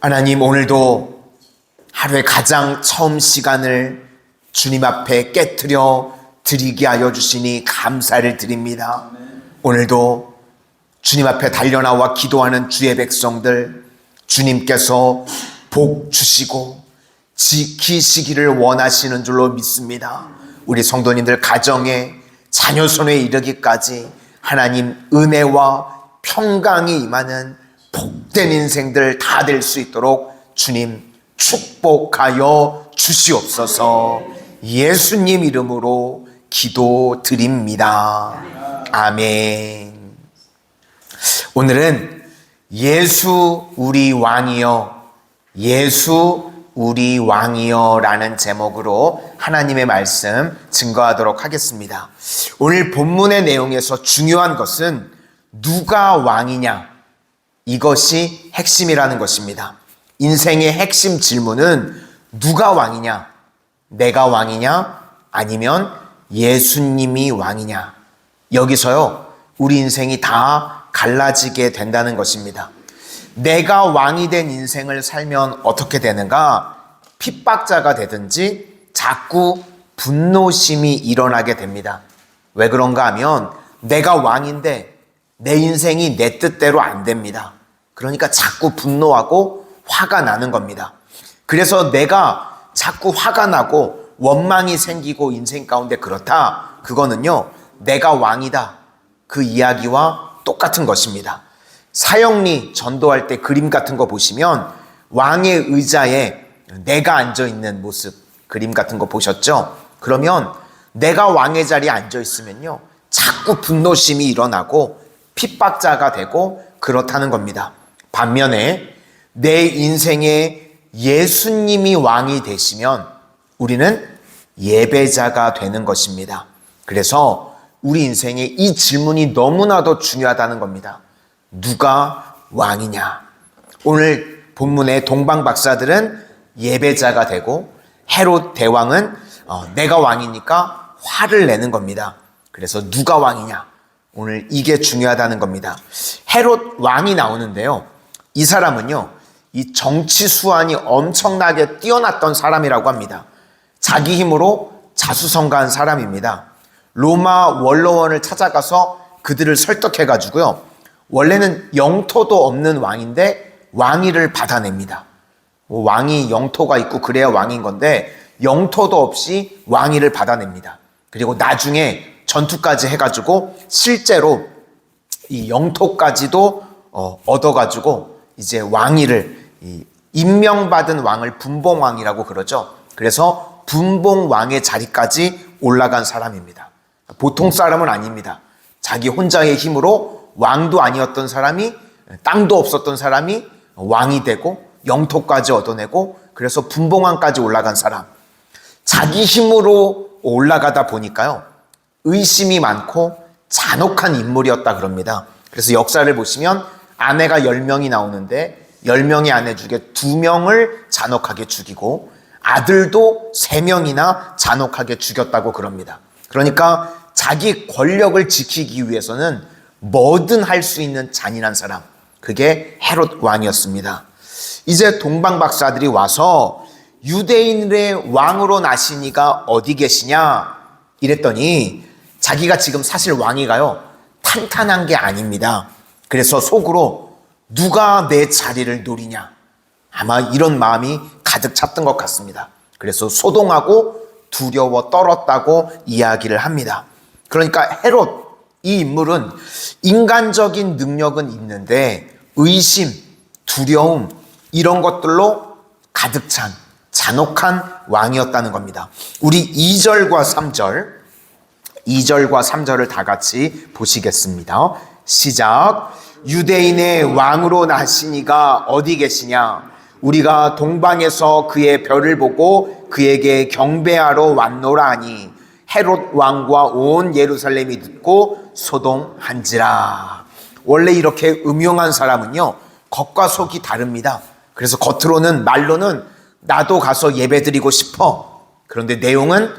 하나님, 오늘도 하루의 가장 처음 시간을 주님 앞에 깨트려 드리게 하여 주시니 감사를 드립니다. 오늘도 주님 앞에 달려나와 기도하는 주의 백성들, 주님께서 복 주시고 지키시기를 원하시는 줄로 믿습니다. 우리 성도님들 가정에 자녀 손에 이르기까지 하나님 은혜와 평강이 임하는 복된 인생들 다 될 수 있도록 주님 축복하여 주시옵소서. 예수님 이름으로 기도드립니다. 아멘. 오늘은 예수 우리 왕이여, 예수 우리 왕이여 라는 제목으로 하나님의 말씀 증거하도록 하겠습니다. 오늘 본문의 내용에서 중요한 것은 누가 왕이냐, 이것이 핵심이라는 것입니다. 인생의 핵심 질문은 누가 왕이냐, 내가 왕이냐, 아니면 예수님이 왕이냐. 여기서요, 우리 인생이 다 갈라지게 된다는 것입니다. 내가 왕이 된 인생을 살면 어떻게 되는가? 핍박자가 되든지 자꾸 분노심이 일어나게 됩니다. 왜 그런가 하면 내가 왕인데 내 인생이 내 뜻대로 안 됩니다. 그러니까 자꾸 분노하고 화가 나는 겁니다. 그래서 내가 자꾸 화가 나고 원망이 생기고 인생 가운데 그렇다. 그거는요, 내가 왕이다, 그 이야기와 똑같은 것입니다. 사형리 전도할 때 그림 같은 거 보시면 왕의 의자에 내가 앉아있는 모습, 그림 같은 거 보셨죠? 그러면 내가 왕의 자리에 앉아있으면요, 자꾸 분노심이 일어나고 핍박자가 되고 그렇다는 겁니다. 반면에 내 인생에 예수님이 왕이 되시면 우리는 예배자가 되는 것입니다. 그래서 우리 인생에 이 질문이 너무나도 중요하다는 겁니다. 누가 왕이냐? 오늘 본문의 동방 박사들은 예배자가 되고 헤롯 대왕은 내가 왕이니까 화를 내는 겁니다. 그래서 누가 왕이냐? 오늘 이게 중요하다는 겁니다. 헤롯 왕이 나오는데요, 이 사람은요, 이 정치 수완이 엄청나게 뛰어났던 사람이라고 합니다. 자기 힘으로 자수성가한 사람입니다. 로마 원로원을 찾아가서 그들을 설득해가지고요, 원래는 영토도 없는 왕인데 왕위를 받아냅니다. 왕이 영토가 있고 그래야 왕인 건데 영토도 없이 왕위를 받아냅니다. 그리고 나중에 전투까지 해가지고 실제로 이 영토까지도 얻어가지고 이제 왕위를, 임명받은 왕을 분봉왕이라고 그러죠. 그래서 분봉왕의 자리까지 올라간 사람입니다. 보통 사람은 아닙니다. 자기 혼자의 힘으로 왕도 아니었던 사람이, 땅도 없었던 사람이 왕이 되고 영토까지 얻어내고 그래서 분봉왕까지 올라간 사람. 자기 힘으로 올라가다 보니까요, 의심이 많고 잔혹한 인물이었다 그럽니다. 그래서 역사를 보시면 아내가 10명이 나오는데 10명의 아내 중에 2명을 잔혹하게 죽이고 아들도 3명이나 잔혹하게 죽였다고 그럽니다. 그러니까 자기 권력을 지키기 위해서는 뭐든 할 수 있는 잔인한 사람, 그게 헤롯 왕이었습니다. 이제 동방 박사들이 와서 유대인의 왕으로 나시니가 어디 계시냐 이랬더니 자기가 지금 사실 왕위가요, 탄탄한 게 아닙니다. 그래서 속으로 누가 내 자리를 노리냐, 아마 이런 마음이 가득 찼던 것 같습니다. 그래서 소동하고 두려워 떨었다고 이야기를 합니다. 그러니까 헤롯, 이 인물은 인간적인 능력은 있는데 의심, 두려움, 이런 것들로 가득 찬 잔혹한 왕이었다는 겁니다. 우리 2절과 3절을 다 같이 보시겠습니다. 시작. 유대인의 왕으로 나시니가 어디 계시냐? 우리가 동방에서 그의 별을 보고 그에게 경배하러 왔노라 하니 헤롯 왕과 온 예루살렘이 듣고 소동한지라. 원래 이렇게 음흉한 사람은요, 겉과 속이 다릅니다. 그래서 겉으로는, 말로는 나도 가서 예배드리고 싶어. 그런데 내용은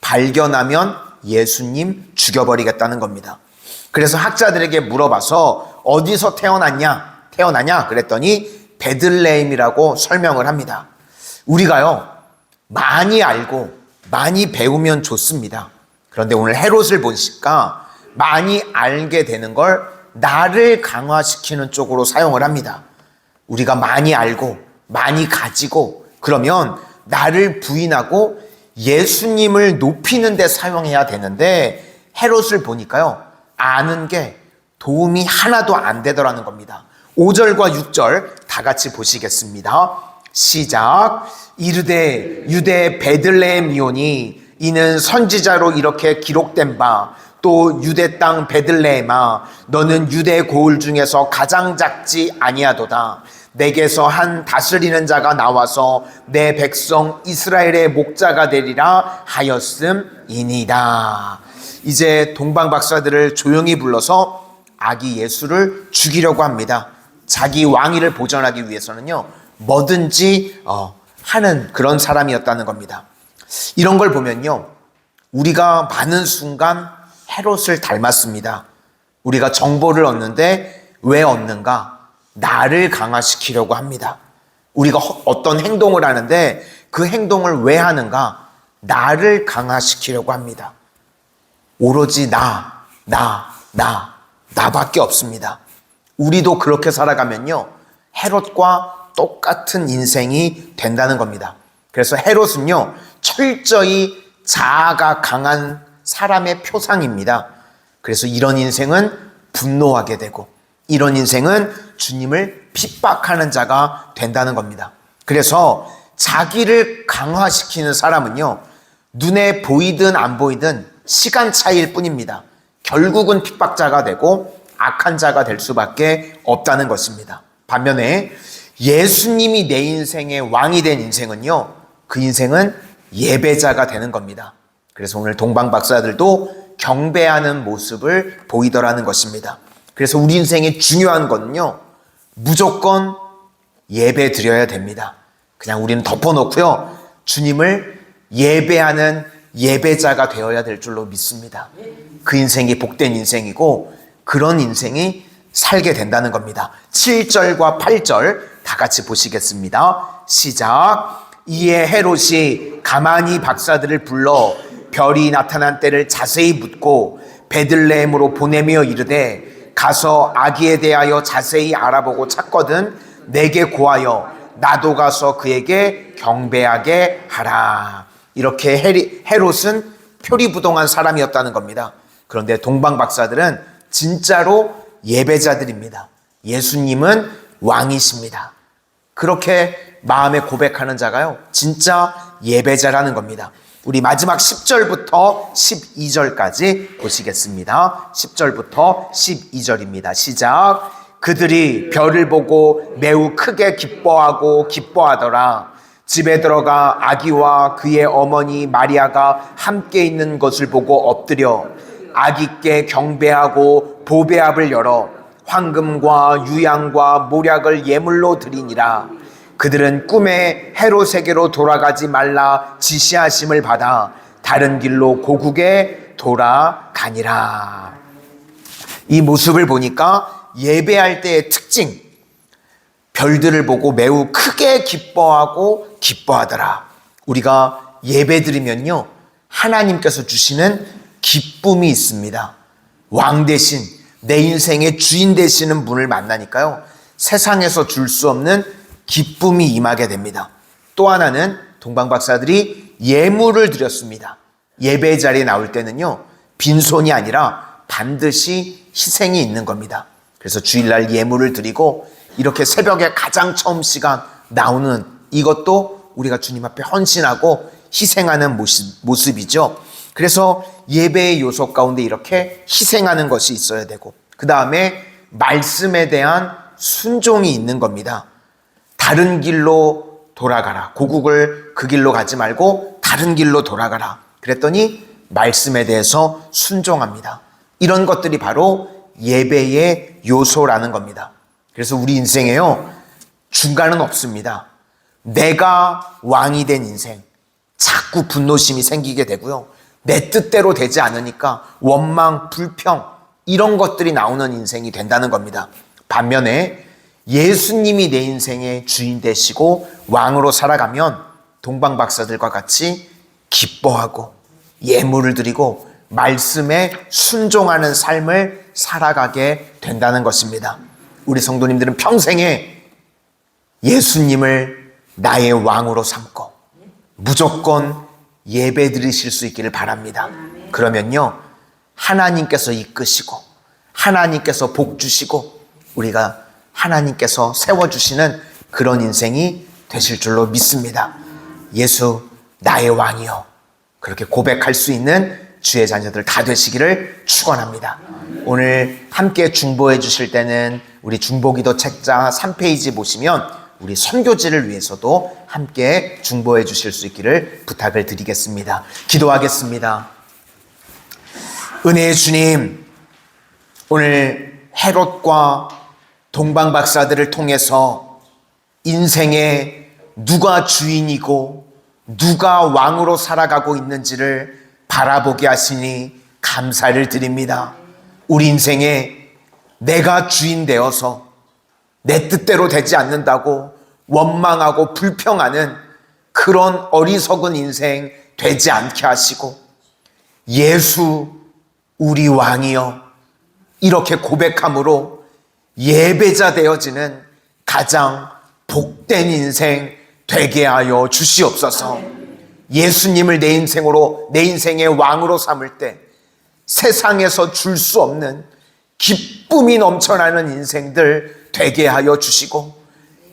발견하면 예수님 죽여버리겠다는 겁니다. 그래서 학자들에게 물어봐서 어디서 태어나냐 그랬더니 베들레헴이라고 설명을 합니다. 우리가요, 많이 알고 많이 배우면 좋습니다. 그런데 오늘 헤롯을 보니까 많이 알게 되는 걸 나를 강화시키는 쪽으로 사용을 합니다. 우리가 많이 알고 많이 가지고 그러면 나를 부인하고 예수님을 높이는 데 사용해야 되는데 헤롯을 보니까요, 아는 게 도움이 하나도 안 되더라는 겁니다. 5절과 6절 다 같이 보시겠습니다. 시작. 이르되 유대 베들레헴이오니 이는 선지자로 이렇게 기록된 바 또 유대 땅 베들레헴아 너는 유대 고을 중에서 가장 작지 아니하도다. 내게서 한 다스리는 자가 나와서 내 백성 이스라엘의 목자가 되리라 하였음이니이다. 이제 동방 박사들을 조용히 불러서 아기 예수를 죽이려고 합니다. 자기 왕위를 보존하기 위해서는요, 뭐든지 하는 그런 사람이었다는 겁니다. 이런 걸 보면요, 우리가 많은 순간 헤롯을 닮았습니다. 우리가 정보를 얻는데 왜 얻는가? 나를 강화시키려고 합니다. 우리가 어떤 행동을 하는데 그 행동을 왜 하는가? 나를 강화시키려고 합니다. 오로지 나밖에 없습니다. 우리도 그렇게 살아가면요, 헤롯과 똑같은 인생이 된다는 겁니다. 그래서 헤롯은요, 철저히 자아가 강한 사람의 표상입니다. 그래서 이런 인생은 분노하게 되고 이런 인생은 주님을 핍박하는 자가 된다는 겁니다. 그래서 자기를 강화시키는 사람은요, 눈에 보이든 안 보이든 시간 차이일 뿐입니다. 결국은 핍박자가 되고 악한 자가 될 수밖에 없다는 것입니다. 반면에 예수님이 내 인생의 왕이 된 인생은요, 그 인생은 예배자가 되는 겁니다. 그래서 오늘 동방 박사들도 경배하는 모습을 보이더라는 것입니다. 그래서 우리 인생의 중요한 거는요, 무조건 예배 드려야 됩니다. 그냥 우리는 덮어놓고요, 주님을 예배하는 예배자가 되어야 될 줄로 믿습니다. 그 인생이 복된 인생이고 그런 인생이 살게 된다는 겁니다. 7절과 8절 다 같이 보시겠습니다. 시작. 이에 헤롯이 가만히 박사들을 불러 별이 나타난 때를 자세히 묻고 베들레헴으로 보내며 이르되 가서 아기에 대하여 자세히 알아보고 찾거든 내게 고하여 나도 가서 그에게 경배하게 하라. 이렇게 헤롯은 표리부동한 사람이었다는 겁니다. 그런데 동방 박사들은 진짜로 예배자들입니다. 예수님은 왕이십니다. 그렇게 마음에 고백하는 자가요, 진짜 예배자라는 겁니다. 우리 마지막 10절부터 12절까지 보시겠습니다. 10절부터 12절입니다. 시작. 그들이 별을 보고 매우 크게 기뻐하더라. 집에 들어가 아기와 그의 어머니 마리아가 함께 있는 것을 보고 엎드려 아기께 경배하고 보배압을 열어 황금과 유향과 모략을 예물로 드리니라. 그들은 꿈에 헤롯에게로 돌아가지 말라 지시하심을 받아 다른 길로 고국에 돌아가니라. 이 모습을 보니까 예배할 때의 특징, 별들을 보고 매우 크게 기뻐하더라. 우리가 예배 드리면요, 하나님께서 주시는 기쁨이 있습니다. 왕 대신 내 인생의 주인 되시는 분을 만나니까요, 세상에서 줄 수 없는 기쁨이 임하게 됩니다. 또 하나는 동방 박사들이 예물을 드렸습니다. 예배 자리에 나올 때는요, 빈손이 아니라 반드시 희생이 있는 겁니다. 그래서 주일날 예물을 드리고 이렇게 새벽에 가장 처음 시간 나오는 이것도 우리가 주님 앞에 헌신하고 희생하는 모습이죠. 그래서 예배의 요소 가운데 이렇게 희생하는 것이 있어야 되고, 그 다음에 말씀에 대한 순종이 있는 겁니다. 다른 길로 돌아가라. 고국을 그 길로 가지 말고 다른 길로 돌아가라. 그랬더니 말씀에 대해서 순종합니다. 이런 것들이 바로 예배의 요소라는 겁니다. 그래서 우리 인생에요, 중간은 없습니다. 내가 왕이 된 인생, 자꾸 분노심이 생기게 되고요, 내 뜻대로 되지 않으니까 원망, 불평, 이런 것들이 나오는 인생이 된다는 겁니다. 반면에 예수님이 내 인생의 주인 되시고 왕으로 살아가면 동방박사들과 같이 기뻐하고 예물을 드리고 말씀에 순종하는 삶을 살아가게 된다는 것입니다. 우리 성도님들은 평생에 예수님을 나의 왕으로 삼고 무조건 예배 드리실 수 있기를 바랍니다. 그러면요, 하나님께서 이끄시고 하나님께서 복 주시고 우리가 하나님께서 세워주시는 그런 인생이 되실 줄로 믿습니다. 예수 나의 왕이요, 그렇게 고백할 수 있는 주의 자녀들 다 되시기를 축원합니다. 오늘 함께 중보해 주실 때는 우리 중보기도 책자 3페이지 보시면 우리 선교지를 위해서도 함께 중보해 주실 수 있기를 부탁을 드리겠습니다. 기도하겠습니다. 은혜의 주님, 오늘 헤롯과 동방박사들을 통해서 인생에 누가 주인이고 누가 왕으로 살아가고 있는지를 바라보게 하시니 감사를 드립니다. 우리 인생에 내가 주인 되어서 내 뜻대로 되지 않는다고 원망하고 불평하는 그런 어리석은 인생 되지 않게 하시고 예수 우리 왕이여 이렇게 고백함으로 예배자 되어지는 가장 복된 인생 되게 하여 주시옵소서. 예수님을 내 인생으로, 내 인생의 왕으로 삼을 때 세상에서 줄 수 없는 기쁨이 넘쳐나는 인생들 되게 하여 주시고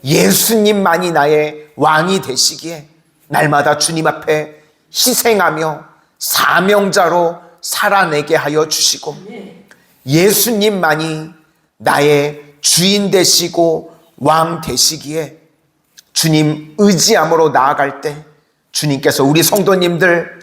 예수님만이 나의 왕이 되시기에 날마다 주님 앞에 희생하며 사명자로 살아내게 하여 주시고 예수님만이 나의 주인 되시고 왕 되시기에 주님 의지함으로 나아갈 때 주님께서 우리 성도님들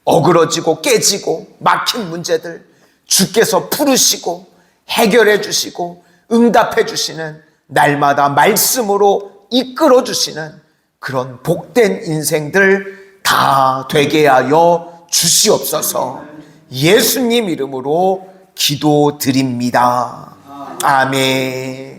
어그러지고 깨지고 막힌 문제들 주께서 풀으시고 해결해 주시고 응답해 주시는 날마다 말씀으로 이끌어 주시는 그런 복된 인생들 다 되게 하여 주시옵소서. 예수님 이름으로 기도드립니다. 아멘.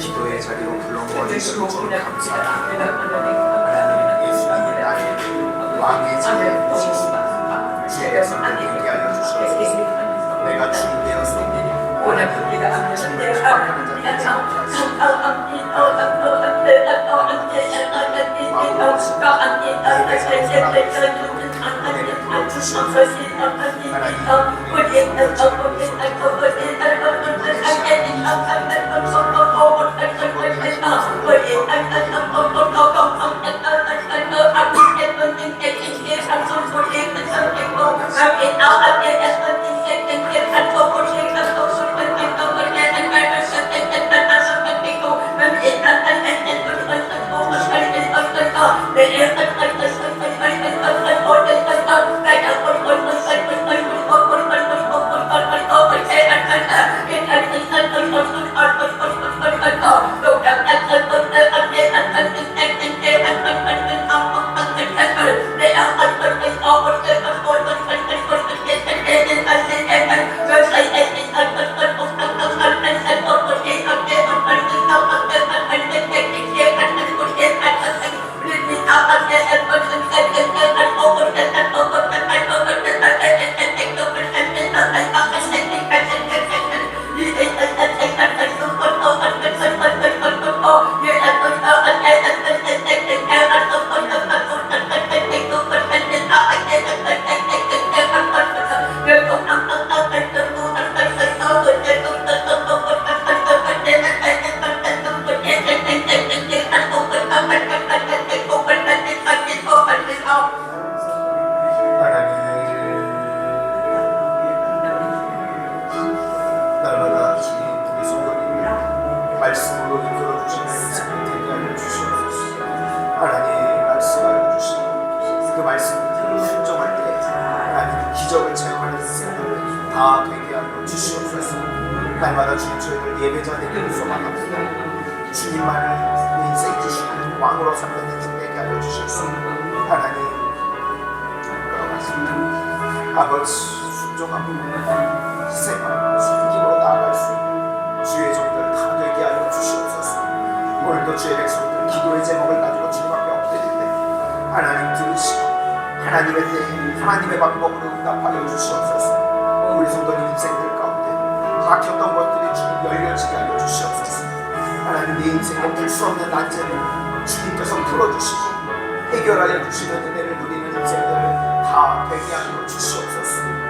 기도의 자리로 불러모아주시고 감사합니다. 하나님 예수님이 나의 왕의 자리에 모시고 주의 성을 되게 하여 주시옵소서. 내가 주인 되어서 주님을 축복하는 말씀으로 이끌어 주시는 인생을 되게 하여 주시옵소서. 하나님 말씀하여 주시고 그 말씀을 순종할 때 하나님 기적을 체험하는 인생을 다 되게 하여 주시옵소서. 날마다 주님 저희들 예배자 되기를 소망합니다. 주님만을 내 인생 주시는 왕으로 삼는 인생 되게 하여 주시옵소서. 하나님 그렇습니다. 아버지 순종하고 희생하고 섬김으로 나아갈 수 있는 주의 종들 다 되게 하여 주시옵소서. 오늘도 주의 백성들 기도의 제목을 가지고 주님 앞에 엎드릴 때 하나님 들으시고 하나님의 때에 하나님의 방법으로 응답하여 주시옵소서. 우리 성도님 인생들 가운데 막혔던 것들이 주님 열려지게 하여 주시옵소서. 하나님 내 인생에 풀 수 없는 난제를 주님께서 풀어주시고 해결하여 주시는 은혜를 누리는 인생들을 다 되게 하여 주시옵소서.